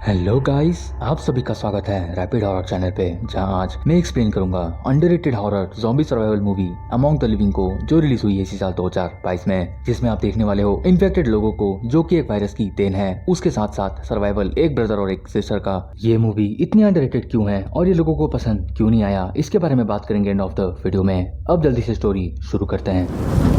Hello guys, आप सभी का स्वागत है रैपिड हॉरर चैनल पे, जहां आज मैं एक्सप्लेन करूंगा underrated horror zombie survival movie among the living को, जो रिलीज हुई है इसी साल 2022 में, जिसमें आप देखने वाले हो इन्फेक्टेड लोगों को जो कि एक वायरस की देन है, उसके साथ साथ सर्वाइवल एक ब्रदर और एक सिस्टर का। ये मूवी इतनी अंडररेटेड क्यों है और ये लोगों को पसंद क्यों नहीं आया, इसके बारे में बात करेंगे एंड ऑफ द वीडियो में। अब जल्दी से स्टोरी शुरू करते हैं।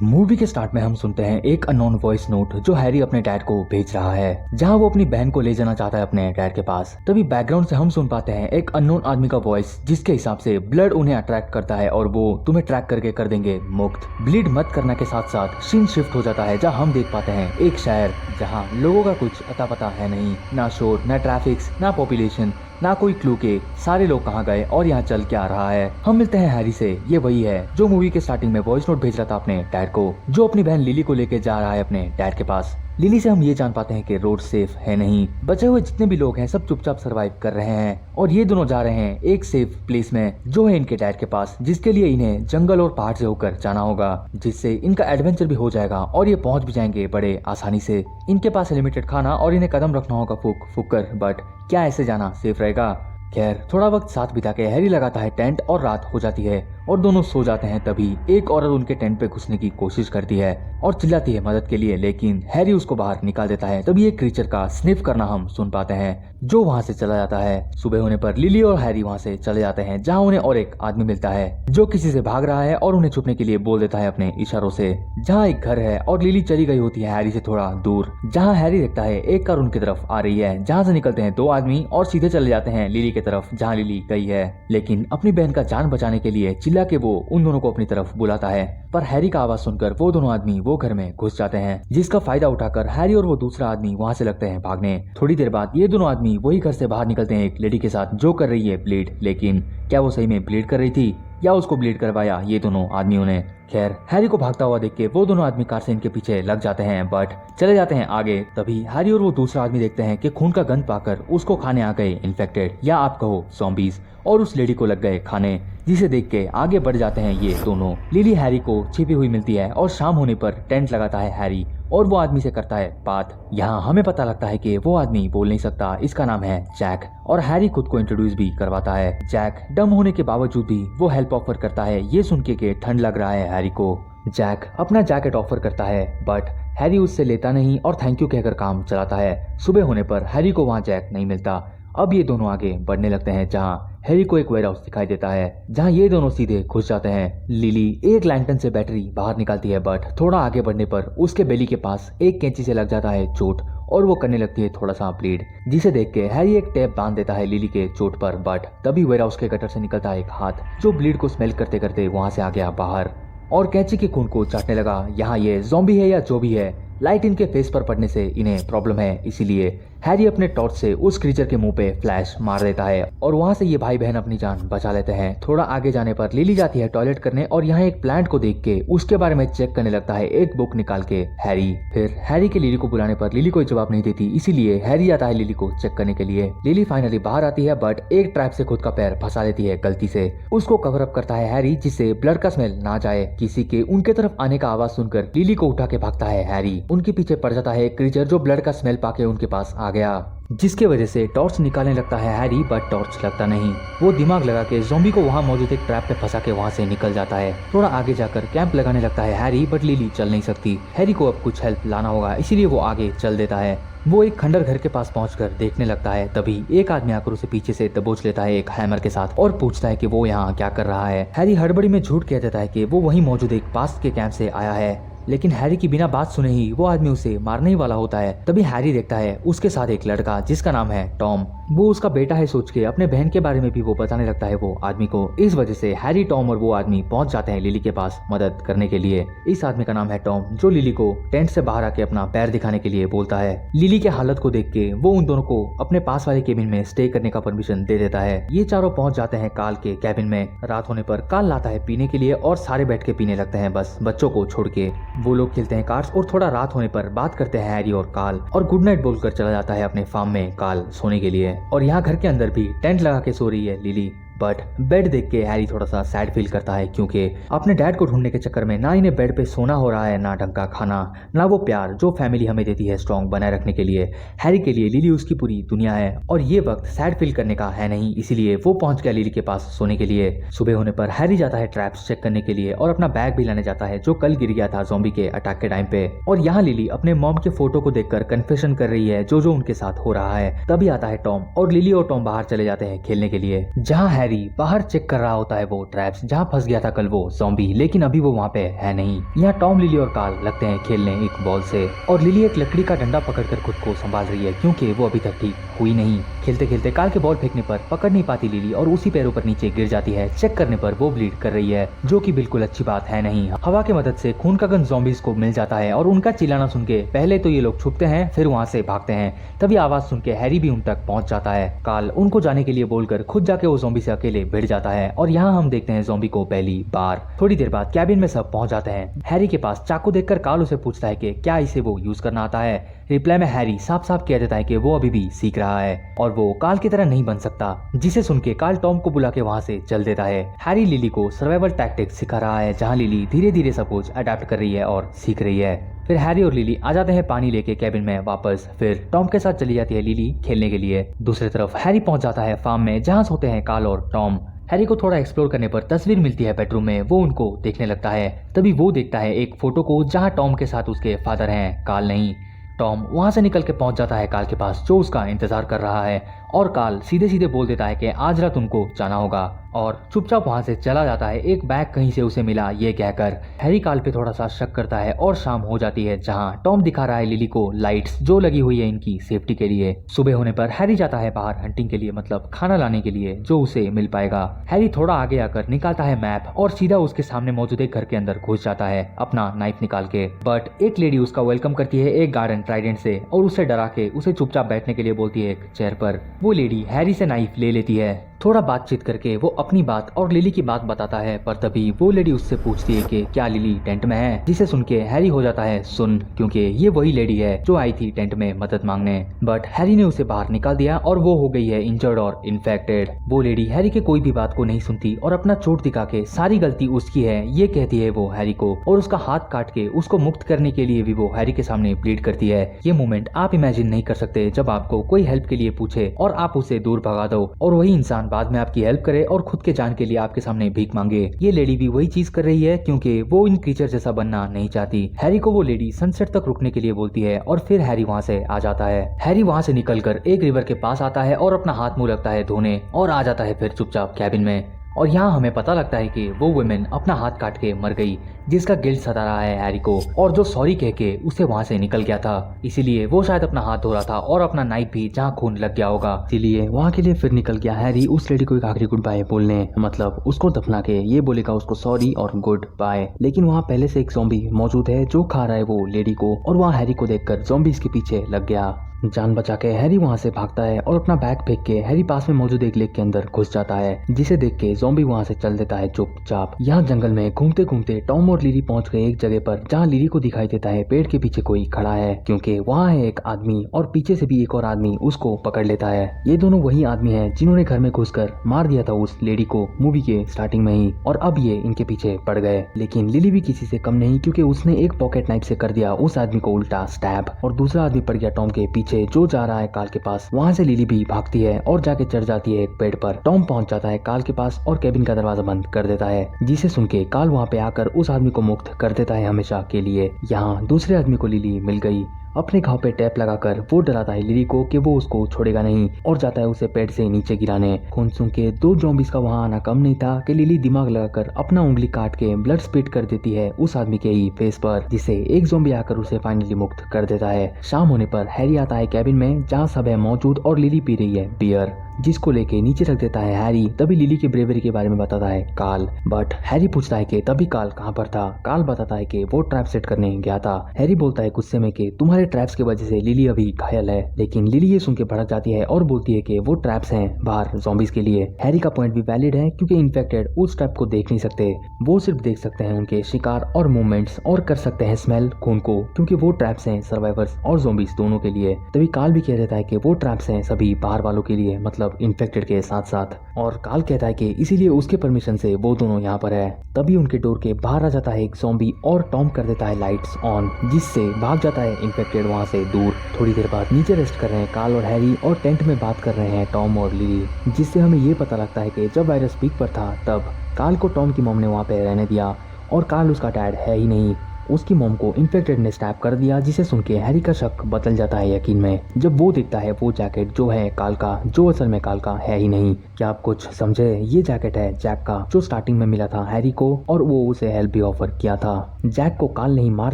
मूवी के स्टार्ट में हम सुनते हैं एक अननोन वॉइस नोट जो हैरी अपने डैड को भेज रहा है, जहां वो अपनी बहन को ले जाना चाहता है अपने डैड के पास। तभी बैकग्राउंड से हम सुन पाते हैं एक अननोन आदमी का वॉइस, जिसके हिसाब से ब्लड उन्हें अट्रैक्ट करता है और वो तुम्हें ट्रैक करके कर देंगे मुक्त। ब्लीड मत करना के साथ साथ सीन शिफ्ट हो जाता है, जहाँ हम देख पाते हैं एक शहर जहाँ लोगों का कुछ अता पता है नहीं, ना शोर, ना ट्रैफिक, ना पॉपुलेशन, ना कोई क्लू के सारे लोग कहाँ गए और यहाँ चल क्या रहा है। हम मिलते हैं हैरी से। ये वही है जो मूवी के स्टार्टिंग में वॉइस नोट भेज रहा था अपने डैड को, जो अपनी बहन लिली को लेके जा रहा है अपने डैड के पास। लिली से हम ये जान पाते हैं कि रोड सेफ है नहीं, बचे हुए जितने भी लोग हैं सब चुपचाप सरवाइव कर रहे हैं और ये दोनों जा रहे हैं एक सेफ प्लेस में जो है इनके डैड के पास, जिसके लिए इन्हें जंगल और पहाड़ से होकर जाना होगा, जिससे इनका एडवेंचर भी हो जाएगा और ये पहुंच भी जाएंगे बड़े आसानी से। इनके पास लिमिटेड खाना और इन्हें कदम रखना होगा फूक फूक कर, बट क्या ऐसे जाना सेफ रहेगा? खैर, थोड़ा वक्त साथ बिता के हैरी लगाता है टेंट और रात हो जाती है और दोनों सो जाते हैं। तभी एक औरत उनके टेंट पे घुसने की कोशिश करती है और चिल्लाती है मदद के लिए, लेकिन हैरी उसको बाहर निकाल देता है। तभी एक क्रीचर का स्निफ करना हम सुन पाते हैं जो वहाँ से चला जाता है। सुबह होने पर लिली और हैरी वहाँ से चले जाते हैं, जहाँ उन्हें और एक आदमी मिलता है जो किसी से भाग रहा है और उन्हें छुपने के लिए बोल देता है अपने इशारों से। जहाँ एक घर है और लिली चली गई होती है हैरी से थोड़ा दूर, जहाँ हैरी देखता है एक कार उनकी तरफ आ रही है, जहाँ से निकलते हैं दो आदमी और सीधे चले जाते हैं लिली की तरफ जहाँ लिली गई है। लेकिन अपनी बहन का जान बचाने के लिए चिल्ला के वो उन दोनों को अपनी तरफ बुलाता है, पर हैरी का आवाज सुनकर वो दोनों आदमी वो घर में घुस जाते हैं, जिसका फायदा उठाकर हैरी और वो दूसरा आदमी वहाँ से लगते हैं भागने। थोड़ी देर बाद ये दोनों आदमी वही घर से बाहर निकलते हैं एक लेडी के साथ जो कर रही है ब्लीड, लेकिन क्या वो सही में ब्लीड कर रही थी या उसको ब्लीड करवाया ये दोनों आदमियों ने? खैर, हैरी को भागता हुआ देख के वो दोनों आदमी कार से इनके पीछे लग जाते हैं, बट चले जाते हैं आगे। तभी हैरी और वो दूसरा आदमी देखते हैं कि खून का गंध पाकर उसको खाने आ गए इन्फेक्टेड या आप कहो ज़ॉम्बीज, और उस लेडी को लग गए खाने, जिसे देख के आगे बढ़ जाते हैं ये दोनों। लिली हैरी को छिपी हुई मिलती है और शाम होने पर टेंट लगाता है हैरी और वो आदमी से करता है बात। यहाँ हमें पता लगता है कि वो आदमी बोल नहीं सकता, इसका नाम है जैक, और हैरी खुद को इंट्रोड्यूस भी करवाता है। जैक डम होने के बावजूद भी वो हेल्प ऑफर करता है, ये सुन के ठंड लग रहा है हैरी को। जैक अपना जैकेट ऑफर करता है, बट हैरी उससे लेता नहीं और थैंक यू कहकर काम चलाता है। सुबह होने पर हैरी को वहाँ जैक नहीं मिलता। अब ये दोनों आगे बढ़ने लगते हैं, जहाँ हैरी को एक वेयर हाउस दिखाई देता है, जहाँ ये दोनों सीधे घुस जाते हैं। लिली एक लैंटर्न से बैटरी बाहर निकालती है, बट थोड़ा आगे बढ़ने पर उसके बेली के पास एक कैंची से लग जाता है चोट और वो करने लगती है थोड़ा सा ब्लीड, जिसे देख के हैरी एक टेप बांध देता है लिली के चोट पर। बट तभी वेयर हाउस के गटर से निकलता है एक हाथ जो ब्लीड को स्मेल करते करते वहां से आ गया बाहर और कैंची के खून को चाटने लगा। यहाँ ये ज़ॉम्बी है या जो भी है, लाइट इनके फेस पर पड़ने से इन्हें प्रॉब्लम है, इसीलिए हैरी अपने टॉर्च से उस क्रीचर के मुंह पे फ्लैश मार देता है और वहां से ये भाई बहन अपनी जान बचा लेते हैं। थोड़ा आगे जाने पर लिली जाती है टॉयलेट करने और यहाँ एक प्लांट को देख के उसके बारे में चेक करने लगता है एक बुक निकाल के हैरी। फिर हैरी के लिली को बुलाने पर लिली कोई जवाब नहीं देती, इसीलिए हैरी आता है लिली को चेक करने के लिए। लिली फाइनली बाहर आती है, बट एक ट्रैप से खुद का पैर फंसा लेती है गलती से। उसको कवर अप करता है हैरी, जिससे ब्लड का स्मेल ना जाए। किसी के उनके तरफ आने का आवाज सुनकर लिली को उठा के भागता है हैरी। उनके पीछे पड़ जाता है एक क्रीचर जो ब्लड का स्मेल पाके उनके पास आ गया, जिसके वजह से टॉर्च निकालने लगता है हैरी, बट टॉर्च लगता नहीं। वो दिमाग लगा के ज़ॉम्बी को वहाँ मौजूद एक ट्रैप पे फंसा के वहाँ से निकल जाता है। थोड़ा आगे जाकर कैंप लगाने लगता है हैरी, बट लिली चल नहीं सकती। हैरी को अब कुछ हेल्प लाना होगा, इसीलिए वो आगे चल देता है। वो एक खंडर घर के पास पहुंचकर देखने लगता है। तभी एक आदमी आकर उसे पीछे से दबोच लेता है एक हैमर के साथ और पूछता है कि वो यहाँ क्या कर रहा है। हैरी हड़बड़ी में झूठ कह देता है कि वो वहीं मौजूद एक पास्ट के कैंप से आया है, लेकिन हैरी की बिना बात सुने ही वो आदमी उसे मारने ही वाला होता है। तभी हैरी देखता है उसके साथ एक लड़का जिसका नाम है टॉम। वो उसका बेटा है सोच के अपने बहन के बारे में भी वो बताने लगता है वो आदमी को। इस वजह से हैरी, टॉम और वो आदमी पहुंच जाते हैं लिली के पास मदद करने के लिए। इस आदमी का नाम है टॉम, जो लिली को टेंट से बाहर आके अपना पैर दिखाने के लिए बोलता है। लिली के हालत को देख के वो उन दोनों को अपने पास वाले केबिन में स्टे करने का परमिशन दे देता है। ये चारों पहुंच जाते हैं काल के केबिन में। रात होने पर काल लाता है पीने के लिए और सारे बैठ के पीने लगते हैं, बस बच्चों को छोड़ के। वो लोग खेलते हैं कार्ड्स और थोड़ा रात होने पर बात करते हैं हैरी और काल, और गुड नाइट बोलकर चला जाता है अपने फार्म में काल सोने के लिए। और यहाँ घर के अंदर भी टेंट लगा के सो रही है लिली। बट बेड देख के हैरी थोड़ा सा सैड फील करता है क्योंकि अपने डैड को ढूंढने के चक्कर में ना इन्हें बेड पे सोना हो रहा है, ना ढंग का खाना, ना वो प्यार जो फैमिली हमें देती है स्ट्रॉन्ग बनाए रखने के लिए। हैरी के लिए लिली उसकी पूरी दुनिया है और ये वक्त सैड फील करने का है नहीं, इसीलिए वो पहुंच गया लिली के पास सोने के लिए। सुबह होने पर हैरी जाता है ट्रैप्स चेक करने के लिए और अपना बैग भी लाने जाता है जो कल गिर गया था ज़ॉम्बी के अटैक के टाइम पे। और यहाँ लिली अपने मॉम के फोटो को देखकर कन्फेशन कर रही है जो उनके साथ हो रहा है। तभी आता है टॉम और लिली और टॉम बाहर चले जाते हैं खेलने के लिए। जहाँ हैरी बाहर चेक कर रहा होता है वो ट्रैप्स जहाँ फंस गया था कल वो ज़ॉम्बी, लेकिन अभी वो वहाँ पे है नहीं। यहाँ टॉम, लिली और कार्ल लगते हैं खेलने एक बॉल से और लिली एक लकड़ी का डंडा पकड़कर खुद को संभाल रही है क्योंकि वो अभी तक ठीक हुई नहीं। खेलते खेलते कार्ल के बॉल फेंकने पर पकड़ नहीं पाती लिली और उसी पैरों पर नीचे गिर जाती है। चेक करने पर वो ब्लीड कर रही है जो कि बिल्कुल अच्छी बात है नहीं। हवा की मदद से खून का गंध ज़ॉम्बीज को मिल जाता है और उनका चिल्लाना सुन के पहले तो ये लोग छुपते हैं फिर वहाँ से भागते हैं। तभी आवाज सुन के हैरी भी उन तक पहुंच जाता है। कार्ल उनको जाने के लिए बोलकर खुद जाके वो ज़ॉम्बी से अकेले भिड़ जाता है और यहाँ हम देखते हैं ज़ॉम्बी को पहली बार। थोड़ी देर बाद कैबिन में सब पहुंच जाते हैं। हैरी के पास चाकू देखकर कार्ल उसे पूछता है कि क्या इसे वो यूज करना आता है। रिप्लाई में हैरी साफ साफ कह देता है कि वो अभी भी सीख रहा है और वो कार्ल की तरह नहीं बन सकता, जिसे सुन के कार्ल टॉम को बुला के वहाँ से चल देता है। हैरी लिली को सर्वाइवल टैक्टिक्स सिखा रहा है जहाँ लिली धीरे धीरे सब कुछ अडेप्ट कर रही है और सीख रही है। फिर हैरी और लिली आ जाते हैं पानी लेके कैबिन में वापस। फिर टॉम के साथ चली जाती है लिली खेलने के लिए। दूसरी तरफ हैरी पहुंच जाता है फार्म में जहाँ सोते हैं कार्ल और टॉम। हैरी को थोड़ा एक्सप्लोर करने पर तस्वीर मिलती है बेडरूम में, वो उनको देखने लगता है। तभी वो देखता है एक फोटो को जहाँ टॉम के साथ उसके फादर हैं, कार्ल नहीं। टॉम वहां से निकल के पहुंच जाता है कार्ल के पास जो उसका इंतजार कर रहा है और कार्ल सीधे सीधे बोल देता है कि आज रात उनको जाना होगा और चुपचाप वहां से चला जाता है। एक बैग कहीं से उसे मिला ये कहकर। हैरी कार्ल पे थोड़ा सा शक करता है और शाम हो जाती है जहां टॉम दिखा रहा है लिली को लाइट्स जो लगी हुई है इनकी सेफ्टी के लिए। सुबह होने पर हैरी जाता है बाहर हंटिंग के लिए, मतलब खाना लाने के लिए जो उसे मिल पाएगा। हैरी थोड़ा आगे आकर निकालता है मैप और सीधा उसके सामने मौजूद एक घर के अंदर घुस जाता है अपना नाइफ निकाल के। बट एक लेडी उसका वेलकम करती है एक गार्डन ट्राइडेंट से और उसे डरा के उसे चुपचाप बैठने के लिए बोलती है एक चेयर पर। वो लेडी हैरी से नाइफ ले लेती है। थोड़ा बातचीत करके वो अपनी बात और लिली की बात बताता है पर तभी वो लेडी उससे पूछती है कि क्या लिली टेंट में है, जिसे सुन के हैरी हो जाता है सुन, क्योंकि ये वही लेडी है जो आई थी टेंट में मदद मांगने। बट हैरी ने उसे बाहर निकाल दिया और वो हो गई है इंजर्ड और इन्फेक्टेड। वो लेडी हैरी के कोई भी बात को नहीं सुनती और अपना चोट दिखा के सारी गलती उसकी है ये कहती है वो हैरी को और उसका हाथ काट के उसको मुक्त करने के लिए भी वो हैरी के सामने प्लीड करती है। ये मोमेंट आप इमेजिन नहीं कर सकते जब आपको कोई हेल्प के लिए पूछे और आप उसे दूर भगा दो और वही इंसान बाद में आपकी हेल्प करे और खुद के जान के लिए आपके सामने भीख मांगे। ये लेडी भी वही चीज कर रही है क्योंकि वो इन क्रीचर जैसा बनना नहीं चाहती। हैरी को वो लेडी सनसेट तक रुकने के लिए बोलती है और फिर हैरी वहाँ से आ जाता है। हैरी वहाँ से निकलकर एक रिवर के पास आता है और अपना हाथ मुंह लगता है धोने और आ जाता है फिर चुपचाप कैबिन में। और यहाँ हमें पता लगता है कि वो वुमेन अपना हाथ काट के मर गई जिसका गिल्ट सता रहा है हैरी को और जो सॉरी कह के उसे वहाँ से निकल गया था, इसीलिए वो शायद अपना हाथ धो रहा था और अपना नाइफ भी जहाँ खून लग गया होगा, इसीलिए वहाँ के लिए फिर निकल गया हैरी उस लेडी को एक आखिरी गुड बाय बोलने, मतलब उसको दफना के ये बोलेगा उसको सॉरी और गुड बाय। लेकिन वहाँ पहले से एक ज़ॉम्बी मौजूद है जो खा रहा है वो लेडी को और वहाँ हैरी को देखकर ज़ॉम्बी इसके पीछे लग गया। जान बचा के हैरी वहाँ से भागता है और अपना बैग फेंक के हैरी पास में मौजूद एक लेक के अंदर घुस जाता है, जिसे देख के ज़ॉम्बी वहाँ से चल देता है चुपचाप। यहाँ जंगल में घूमते घूमते टॉम और लिली पहुँच गए एक जगह पर जहाँ लिली को दिखाई देता है पेड़ के पीछे कोई खड़ा है, क्योंकि वहाँ है एक आदमी और पीछे से भी एक और आदमी उसको पकड़ लेता है। ये दोनों वही आदमी है जिन्होंने घर में घुसकर मार दिया था उस लेडी को मूवी के स्टार्टिंग में ही, और अब ये इनके पीछे पड़ गए। लेकिन लिली भी किसी से कम नहीं, क्योंकि उसने एक पॉकेट नाइफ से कर दिया उस आदमी को उल्टा स्टैब और दूसरा आदमी पड़ गया टॉम के पीछे जो जा रहा है कार्ल के पास। वहाँ से लिली भी भागती है और जाके चढ़ जाती है एक पेड़ पर। टॉम पहुंच जाता है कार्ल के पास और केबिन का दरवाजा बंद कर देता है, जिसे सुन के कार्ल वहाँ पे आकर उस आदमी को मुक्त कर देता है हमेशा के लिए। यहाँ दूसरे आदमी को लिली मिल गई। अपने घाव पे टैप लगाकर वो डराता है लिली को कि वो उसको छोड़ेगा नहीं और जाता है उसे पेड़ से नीचे गिराने। खून सुन के दो ज़ॉम्बीज़ का वहाँ आना कम नहीं था कि लिली दिमाग लगाकर अपना उंगली काट के ब्लड स्पिट कर देती है उस आदमी के ही फेस पर, जिसे एक ज़ॉम्बी आकर उसे फाइनली मुक्त कर देता है। शाम होने पर हैरी आता है कैबिन में जहाँ सब है मौजूद और लिली पी रही है बियर, जिसको लेके नीचे रख देता है हैरी। तभी लिली की ब्रेवरी के बारे में बताता है कार्ल, बट हैरी पूछता है कि तभी कार्ल कहाँ पर था। कार्ल बताता है कि वो ट्रैप सेट करने गया था। हैरी बोलता है गुस्से में कि तुम्हारे ट्रैप्स की वजह से लिली अभी घायल है, लेकिन लिली ये सुन के भड़क जाती है और बोलती है कि वो ट्रैप्स हैं बाहर ज़ॉम्बीज़ के लिए। हैरी का पॉइंट भी वैलिड है क्योंकि इन्फेक्टेड उस ट्रैप को देख नहीं सकते, वो सिर्फ देख सकते हैं उनके शिकार और मूवमेंट्स और कर सकते हैं स्मेल खून को, क्योंकि वो ट्रैप्स हैं सर्वाइवर्स और ज़ॉम्बीज़ दोनों के लिए। तभी कार्ल भी कह देता है कि वो ट्रैप्स हैं सभी बाहर वालों के लिए, मतलब मतलब इन्फेक्टेड के साथ साथ। और काल कहता है कि इसीलिए उसके परमिशन से वो दोनों यहाँ पर है। तभी उनके डोर के बाहर आ जाता है एक ज़ॉम्बी और टॉम कर देता है लाइट्स ऑन, जिससे भाग जाता है इन्फेक्टेड वहाँ से दूर। थोड़ी देर बाद नीचे रेस्ट कर रहे हैं काल और हैरी और टेंट में बात कर रहे हैं टॉम और लिली, जिससे हमें ये पता लगता है कि जब वायरस पीक पर था तब काल को टॉम की मॉम ने वहाँ पे रहने दिया और काल उसका डैड है ही नहीं, उसकी मॉम को इन्फेक्टेड ने स्टैप कर दिया, जिसे सुन के हैरी का शक बदल जाता है यकीन में जब वो देखता है वो जैकेट जो है काल का, जो असल में काल का है ही नहीं। क्या आप कुछ समझे? ये जैकेट है जैक का, जो स्टार्टिंग में मिला था हैरी को और वो उसे हेल्प भी ऑफर किया था। जैक को काल ने ही मार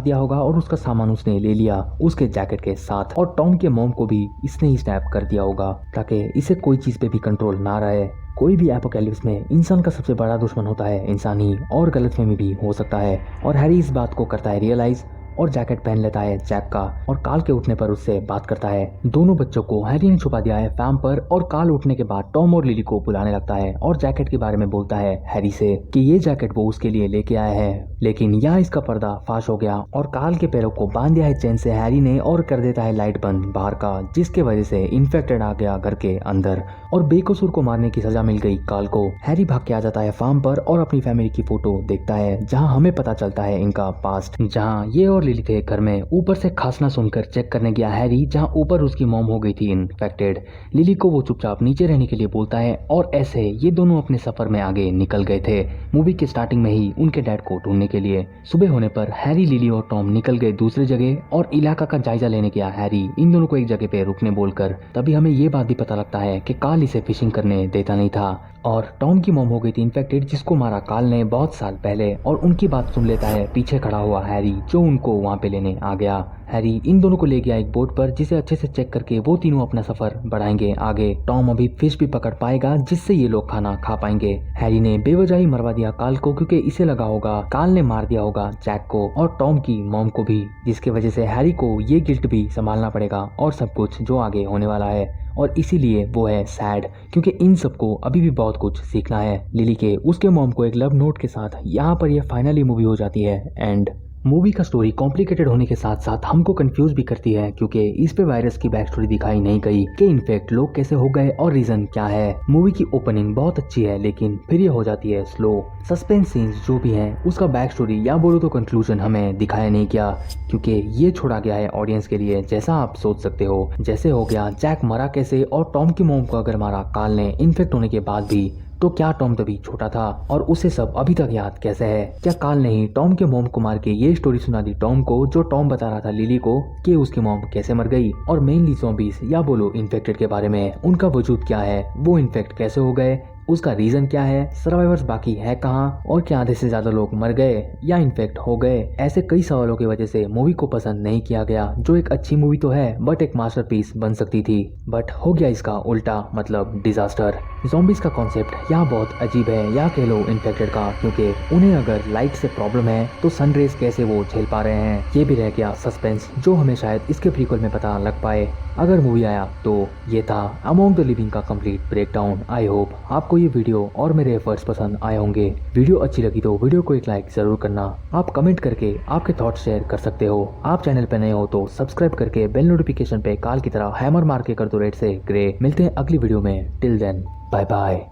दिया होगा और उसका सामान उसने ले लिया उसके जैकेट के साथ, और टॉम के मॉम को भी इसने ही स्नैप कर दिया होगा ताकि इसे कोई चीज पे भी कंट्रोल ना रहे। कोई भी एपोकैलिप्स में इंसान का सबसे बड़ा दुश्मन होता है इंसान ही, और गलतफहमी भी हो सकता है। और हैरी इस बात को करता है रियलाइज और जैकेट पहन लेता है जैक का, और काल के उठने पर उससे बात करता है। दोनों बच्चों को हैरी ने छुपा दिया है फैम पर, और काल उठने के बाद टॉम और लिली को बुलाने लगता है और जैकेट के बारे में बोलता है हैरी से कि ये जैकेट वो उसके लिए लेके आया है। लेकिन यहाँ इसका पर्दा फाश हो गया और काल के पैरों को बांध दिया है चेन से हैरी ने, और कर देता है लाइट बंद बाहर का, जिसके वजह से इन्फेक्टेड आ गया घर के अंदर और बेकसूर को मारने की सजा मिल गई काल को। हैरी भाग के आ जाता है फार्म पर और अपनी फैमिली की फोटो देखता है, जहाँ हमें पता चलता है इनका पास्ट, जहाँ ये और लिली थे घर में। ऊपर से खांसना सुनकर चेक करने गया हैरी, जहाँ ऊपर उसकी मॉम हो गई थी इन्फेक्टेड। लिली को वो चुपचाप नीचे रहने के लिए बोलता है और ऐसे ये दोनों अपने सफर में आगे निकल गए थे मूवी के स्टार्टिंग में ही उनके डैड को ढूंढने के लिए। सुबह होने पर हैरी, लिली और टॉम निकल गए दूसरी जगह और इलाका का जायजा लेने गया हैरी इन दोनों को एक जगह पे रुकने बोलकर। तभी हमें ये बात भी पता लगता है कि काल इसे फिशिंग करने देता नहीं था और टॉम की मॉम हो गई थी इन्फेक्टेड, जिसको मारा काल ने बहुत साल पहले, और उनकी बात सुन लेता है पीछे खड़ा हुआ हैरी, जो उनको वहाँ पे लेने आ गया। हैरी इन दोनों को ले गया एक बोट पर, जिसे अच्छे से चेक करके वो तीनों अपना सफर बढ़ाएंगे आगे। टॉम अभी फिश भी पकड़ पाएगा, जिससे ये लोग खाना खा पाएंगे। हैरी ने बेवजह ही मरवा दिया काल को, क्योंकि इसे लगा होगा काल ने मार दिया होगा जैक को और टॉम की मॉम को भी, जिसकी वजह से हैरी को ये गिल्ट भी संभालना पड़ेगा और सब कुछ जो आगे होने वाला है। और इसीलिए वो है सैड, क्योंकि इन सबको अभी भी बहुत कुछ सीखना है। लिली के उसके मॉम को एक लव नोट के साथ यहाँ पर ये फाइनली मूवी हो जाती है एंड। मूवी का स्टोरी कॉम्प्लिकेटेड होने के साथ साथ हमको कंफ्यूज भी करती है, क्योंकि इस पे वायरस की बैक स्टोरी दिखाई नहीं गई कि इनफेक्ट लोग कैसे हो गए और रीजन क्या है। मूवी की ओपनिंग बहुत अच्छी है, लेकिन फिर ये हो जाती है स्लो। सस्पेंस सीन्स जो भी हैं उसका बैक स्टोरी या बोलो तो कंक्लूजन हमें दिखाया नहीं गया, क्योंकि ये छोड़ा गया है ऑडियंस के लिए, जैसा आप सोच सकते हो। जैसे हो गया जैक मरा कैसे, और टॉम की मॉम को अगर मारा काल ने इन्फेक्ट होने के बाद भी, तो क्या टॉम तभी छोटा था और उसे सब अभी तक याद कैसे है? क्या काल ने ही टॉम के मॉम को मार के ये स्टोरी सुना दी टॉम को, जो टॉम बता रहा था लिली को कि उसकी मॉम कैसे मर गई? और मेनली ज़ॉम्बीज या बोलो इन्फेक्टेड के बारे में, उनका वजूद क्या है, वो इन्फेक्ट कैसे हो गए, उसका रीजन क्या है, सर्वाइवर्स बाकी है कहाँ, और क्या आधे से ज्यादा लोग मर गए या इन्फेक्ट हो गए? ऐसे कई सवालों की वजह से मूवी को पसंद नहीं किया गया, जो एक अच्छी मूवी तो है बट एक मास्टरपीस बन सकती थी। बट हो गया इसका उल्टा, मतलब डिजास्टर। ज़ॉम्बीज का कॉन्सेप्ट यहाँ बहुत अजीब है, या कह लो इन्फेक्टेड का, क्योंकि उन्हें अगर लाइट से प्रॉब्लम है तो सनरेज कैसे वो झेल पा रहे हैं, ये भी रह गया सस्पेंस, जो हमें शायद इसके प्रीक्वल में पता लग पाए अगर मूवी आया तो। ये था अमोंग द लिविंग का कंप्लीट ब्रेकडाउन। आई होप आपको ये वीडियो और मेरे एफर्ट्स पसंद आए होंगे। वीडियो अच्छी लगी तो वीडियो को एक लाइक जरूर करना। आप कमेंट करके आपके थॉट्स शेयर कर सकते हो। आप चैनल पे नए हो तो सब्सक्राइब करके बेल नोटिफिकेशन पे काल की तरह हैमर मार के कर दो रेड से ग्रे। मिलते हैं अगली वीडियो में, टिल देन बाय बाय।